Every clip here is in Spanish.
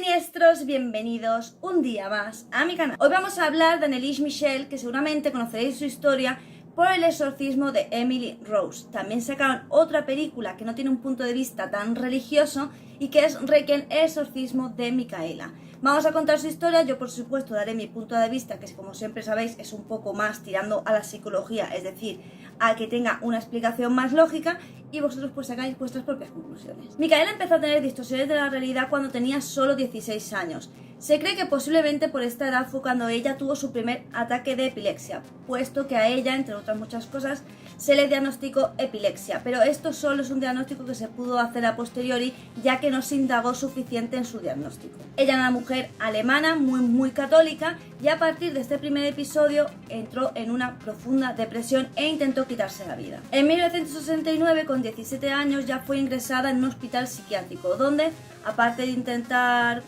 siniestros, bienvenidos un día más a mi canal. Hoy vamos a hablar de Anneliese Michel, que seguramente conoceréis su historia por el exorcismo de Emily Rose. También sacaron otra película que no tiene un punto de vista tan religioso y que es Requiem, el exorcismo de Micaela. Vamos a contar su historia, yo por supuesto daré mi punto de vista, que como siempre sabéis es un poco más tirando a la psicología, es decir, a que tenga una explicación más lógica, y vosotros pues sacáis vuestras propias conclusiones. Micaela empezó a tener distorsiones de la realidad cuando tenía solo 16 años. Se cree que posiblemente por esta edad fue cuando ella tuvo su primer ataque de epilepsia, puesto que a ella, entre otras muchas cosas, se le diagnosticó epilepsia, pero esto solo es un diagnóstico que se pudo hacer a posteriori, ya que no se indagó suficiente en su diagnóstico. Ella era una mujer alemana, muy católica, y a partir de este primer episodio entró en una profunda depresión e intentó quitarse la vida. En 1969, con 17 años, ya fue ingresada en un hospital psiquiátrico, donde, aparte de intentar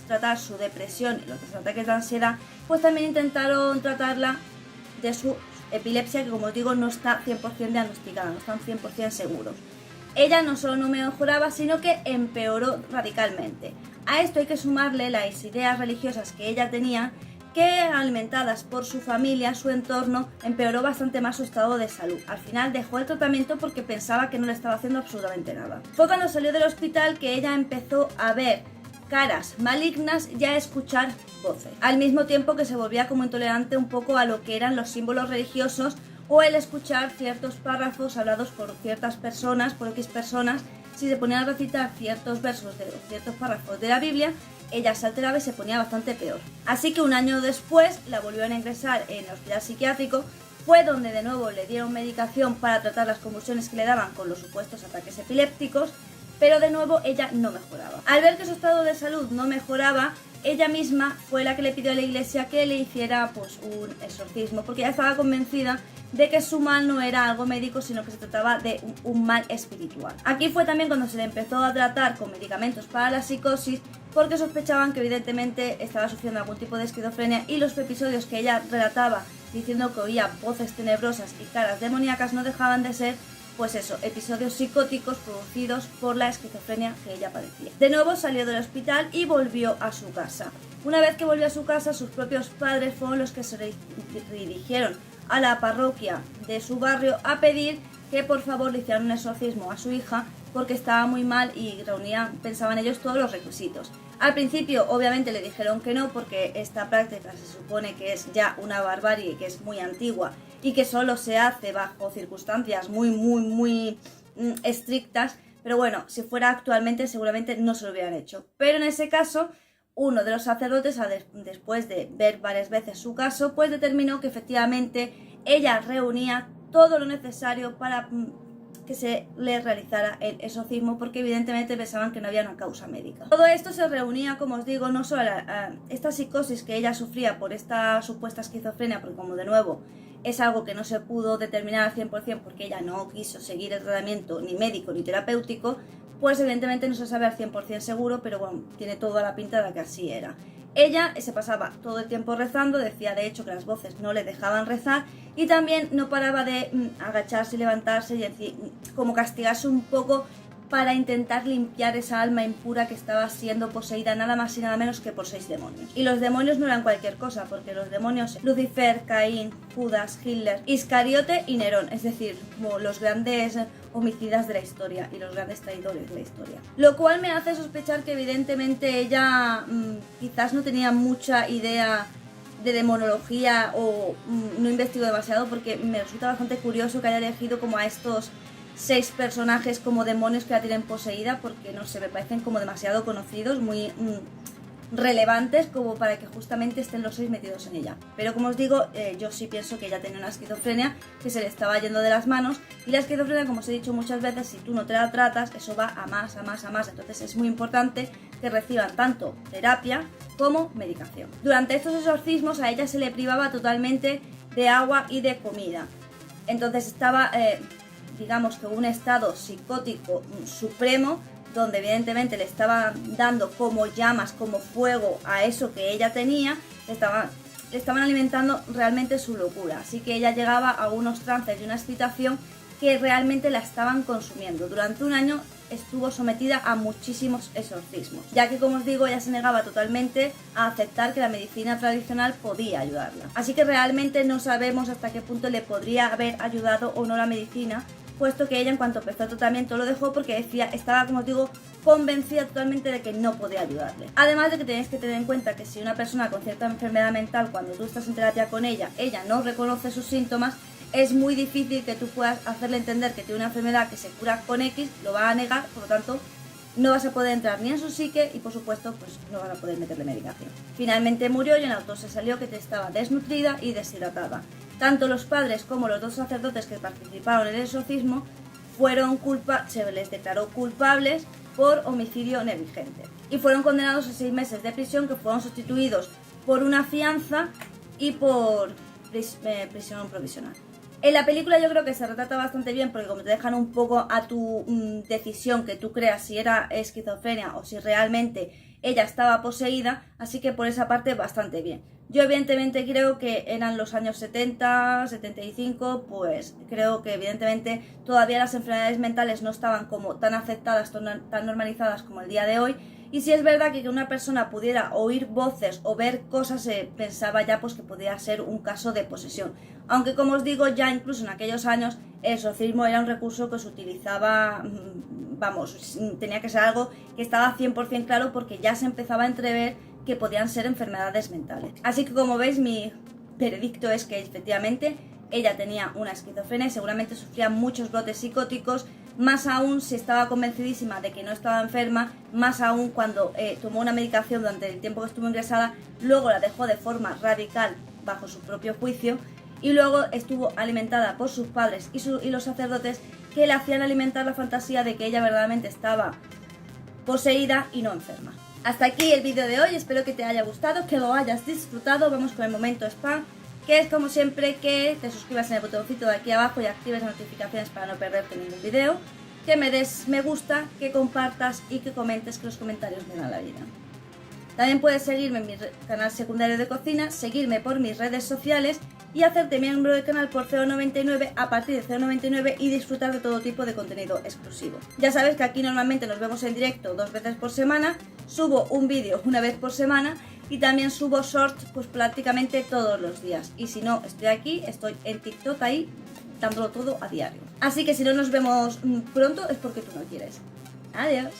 tratar su depresión y los ataques de ansiedad, pues también intentaron tratarla de su epilepsia, que como os digo no está 100% diagnosticada, no están 100% seguros. Ella no solo no mejoraba, sino que empeoró radicalmente. A esto hay que sumarle las ideas religiosas que ella tenía, que alimentadas por su familia, su entorno, empeoró bastante más su estado de salud. Al final dejó el tratamiento porque pensaba que no le estaba haciendo absolutamente nada. Fue cuando salió del hospital que ella empezó a ver caras malignas y a escuchar voces, al mismo tiempo que se volvía como intolerante un poco a lo que eran los símbolos religiosos o el escuchar ciertos párrafos hablados por ciertas personas, por X personas. Si se ponían a recitar ciertos versos de ciertos párrafos de la Biblia, ella se alteraba y se ponía bastante peor. Así que un año después la volvieron a ingresar en el hospital psiquiátrico, fue donde de nuevo le dieron medicación para tratar las convulsiones que le daban con los supuestos ataques epilépticos, pero de nuevo ella no mejoraba. Al ver que su estado de salud no mejoraba, ella misma fue la que le pidió a la iglesia que le hiciera un exorcismo, porque ella estaba convencida de que su mal no era algo médico, sino que se trataba de un mal espiritual. Aquí fue también cuando se le empezó a tratar con medicamentos para la psicosis, porque sospechaban que evidentemente estaba sufriendo algún tipo de esquizofrenia, y los episodios que ella relataba diciendo que oía voces tenebrosas y caras demoníacas no dejaban de ser episodios psicóticos producidos por la esquizofrenia que ella padecía. De nuevo salió del hospital y volvió a su casa. Una vez que volvió a su casa, sus propios padres fueron los que se dirigieron a la parroquia de su barrio a pedir que por favor le hicieran un exorcismo a su hija, porque estaba muy mal y pensaban ellos, todos los requisitos. Al principio obviamente le dijeron que no, porque esta práctica se supone que es ya una barbarie, que es muy antigua y que solo se hace bajo circunstancias muy estrictas, pero bueno, si fuera actualmente seguramente no se lo hubieran hecho. Pero en ese caso, uno de los sacerdotes, después de ver varias veces su caso, pues determinó que efectivamente ella reunía todo lo necesario para que se le realizara el exorcismo, porque evidentemente pensaban que no había una causa médica. Todo esto se reunía, como os digo, no solo a esta psicosis que ella sufría por esta supuesta esquizofrenia, porque como de nuevo es algo que no se pudo determinar al 100% porque ella no quiso seguir el tratamiento ni médico ni terapéutico, pues evidentemente no se sabe al 100% seguro, pero bueno, tiene toda la pinta de que así era. Ella se pasaba todo el tiempo rezando, decía de hecho que las voces no le dejaban rezar, y también no paraba de agacharse y levantarse y como castigarse un poco para intentar limpiar esa alma impura que estaba siendo poseída nada más y nada menos que por 6 demonios. Y los demonios no eran cualquier cosa, porque los demonios Lucifer, Caín, Judas, Hitler, Iscariote y Nerón, es decir, como los grandes homicidas de la historia y los grandes traidores de la historia. Lo cual me hace sospechar que evidentemente ella quizás no tenía mucha idea de demonología o no investigó demasiado, porque me resulta bastante curioso que haya elegido como a estos 6 personajes como demonios que la tienen poseída, porque no sé, me parecen como demasiado conocidos, muy relevantes como para que justamente estén los 6 metidos en ella. Pero como os digo, yo sí pienso que ella tenía una esquizofrenia que se le estaba yendo de las manos, y la esquizofrenia, como os he dicho muchas veces, si tú no te la tratas, eso va a más. Entonces es muy importante que reciban tanto terapia como medicación. Durante estos exorcismos a ella se le privaba totalmente de agua y de comida. Entonces estaba digamos que un estado psicótico supremo, donde evidentemente le estaban dando como llamas, como fuego a eso que ella tenía, le estaban alimentando realmente su locura. Así que ella llegaba a unos trances y una excitación que realmente la estaban consumiendo. Durante un año estuvo sometida a muchísimos exorcismos, ya que, como os digo, ella se negaba totalmente a aceptar que la medicina tradicional podía ayudarla. Así que realmente no sabemos hasta qué punto le podría haber ayudado o no la medicina, puesto que ella, en cuanto empezó el tratamiento, lo dejó porque decía, estaba, como os digo, convencida totalmente de que no podía ayudarle. Además de que tenéis que tener en cuenta que si una persona con cierta enfermedad mental, cuando tú estás en terapia con ella no reconoce sus síntomas, es muy difícil que tú puedas hacerle entender que tiene una enfermedad que se cura con X, lo va a negar, por lo tanto no vas a poder entrar ni en su psique y, por supuesto, pues no vas a poder meterle medicación. Finalmente murió y en autopsia salió que estaba desnutrida y deshidratada. Tanto los padres como los dos sacerdotes que participaron en el exorcismo se les declaró culpables por homicidio negligente y fueron condenados a 6 meses de prisión, que fueron sustituidos por una fianza y por prisión provisional. En la película yo creo que se retrata bastante bien, porque como te dejan un poco a tu decisión que tú creas si era esquizofrenia o si realmente ella estaba poseída, así que por esa parte bastante bien. Yo evidentemente creo que eran los años 70, 75, pues creo que evidentemente todavía las enfermedades mentales no estaban como tan aceptadas, tan normalizadas como el día de hoy. Y si es verdad que una persona pudiera oír voces o ver cosas, se pensaba ya pues que podía ser un caso de posesión. Aunque, como os digo, ya incluso en aquellos años el exorcismo era un recurso que se utilizaba, vamos, tenía que ser algo que estaba 100% claro, porque ya se empezaba a entrever que podían ser enfermedades mentales. Así que, como veis, mi veredicto es que efectivamente ella tenía una esquizofrenia y seguramente sufría muchos brotes psicóticos, más aún si estaba convencidísima de que no estaba enferma, más aún cuando tomó una medicación durante el tiempo que estuvo ingresada, luego la dejó de forma radical bajo su propio juicio y luego estuvo alimentada por sus padres y los sacerdotes, que le hacían alimentar la fantasía de que ella verdaderamente estaba poseída y no enferma. Hasta aquí el vídeo de hoy, espero que te haya gustado, que lo hayas disfrutado. Vamos con el momento spam, que es como siempre que te suscribas en el botoncito de aquí abajo y actives las notificaciones para no perderte ningún vídeo, que me des me gusta, que compartas y que comentes, que los comentarios me dan la vida. También puedes seguirme en mi canal secundario de cocina, seguirme por mis redes sociales y hacerte miembro del canal por 0,99 a partir de 0,99 y disfrutar de todo tipo de contenido exclusivo. Ya sabes que aquí normalmente nos vemos en directo 2 veces por semana, subo un vídeo una vez por semana y también subo shorts pues prácticamente todos los días. Y si no estoy aquí, estoy en TikTok ahí dándolo todo a diario. Así que si no nos vemos pronto es porque tú no quieres. Adiós.